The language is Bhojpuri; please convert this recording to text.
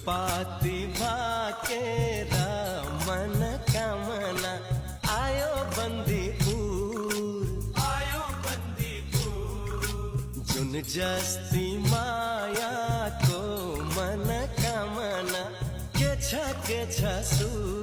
पाती भाकेरा मन कामना आयो बंदीपुर जुन जस्ती माया को मन कामना के छ सुर